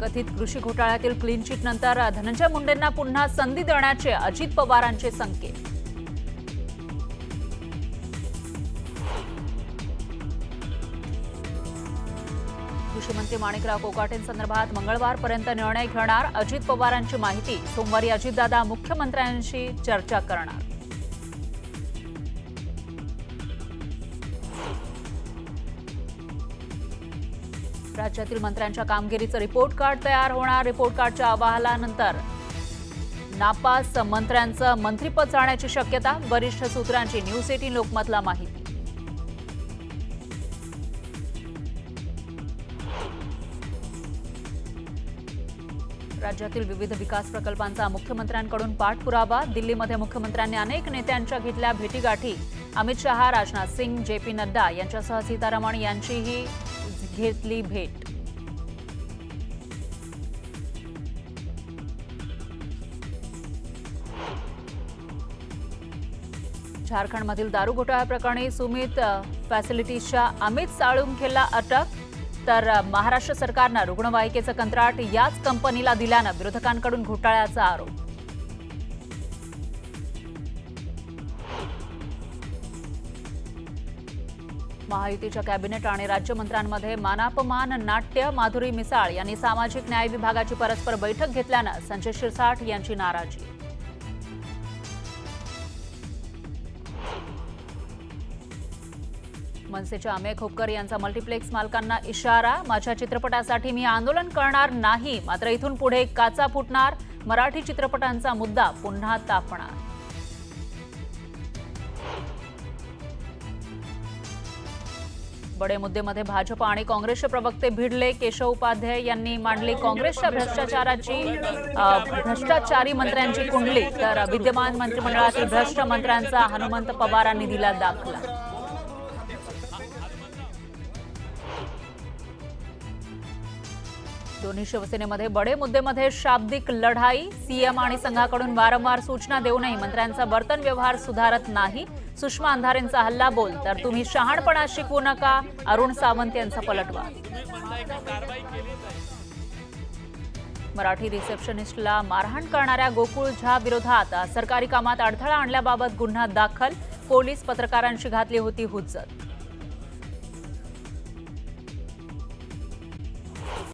कथित कृषी घोटाळ्यातील क्लीन चिट नंतर धनंजय मुंडेंना पुन्हा संधी देण्याचे अजित पवारांचे संकेत. कृषी मंत्री माणिकराव कोकाटेंसंदर्भात मंगळवारपर्यंत निर्णय घेणार अजित पवारांची माहिती. सोमवारी अजितदादा मुख्यमंत्र्यांशी चर्चा करणार. राज्यातील मंत्र्यांच्या कामगिरीचं रिपोर्ट कार्ड तयार होणार. रिपोर्ट कार्डच्या अहवालानंतर नापास मंत्र्यांचं मंत्रिपद जाण्याची शक्यता. वरिष्ठ सूत्रांची न्यूज 18 लोकमतला माहिती. राज्यातील विविध विकास प्रकल्पांचा मुख्यमंत्र्यांकडून पाठपुरावा. दिल्लीमध्ये मुख्यमंत्र्यांनी अनेक नेत्यांच्या घेतल्या भेटीगाठी. अमित शहा, राजनाथ सिंग, JP नड्डा यांच्यासह सीतारमण यांचीही घेतली भेट. झारखंडमधील दारू घोटाळ्याप्रकरणी सुमित फॅसिलिटीजच्या अमित साळुंखेला अटक. तर महाराष्ट्र सरकारनं रुग्णवाहिकेचं कंत्राट याच कंपनीला दिल्यानं विरोधकांकडून घोटाळ्याचा आरोप. महायुतीच्या कॅबिनेट आणि राज्यमंत्र्यांमध्ये मानापमान नाट्य. माधुरी मिसाळ यांनी सामाजिक न्याय विभागाची परस्पर बैठक घेतल्यानं संजय शिरसाट यांची नाराजी. मनसेच्या अमेय खोपकर यांचा मल्टिप्लेक्स मालकांना इशारा. माझ्या चित्रपटासाठी मी आंदोलन करणार नाही, मात्र इथून पुढे काचा फुटणार. मराठी चित्रपटांचा मुद्दा पुन्हा तापणार. बडे मुद्देमध्ये भाजप आणि काँग्रेसचे प्रवक्ते भिडले. केशव उपाध्याय यांनी मांडली काँग्रेसच्या भ्रष्टाचारी मंत्र्यांची कुंडली. तर विद्यमान मंत्रिमंडळातील भ्रष्ट मंत्र्यांचा हनुमंत पवारांनी दिला दाखला. दोन्ही शिवसेनेमध्ये बडे मुद्देमध्ये शाब्दिक लढाई. सीएम आणि संघाकडून वारंवार सूचना देऊनही मंत्र्यांचा वर्तन व्यवहार सुधारत नाही. सुषमा अंधारेंचा हल्लाबोल. तर तुम्ही शहाणपणा शिकवू नका, अरुण सावंत यांचा पलटवार. मराठी रिसेप्शनिस्टला मारहाण करणाऱ्या गोकुळ झा विरोधात सरकारी कामात अडथळा आणल्याबाबत गुन्हा दाखल. पोलीस पत्रकारांशी घातली होती हुज्जत.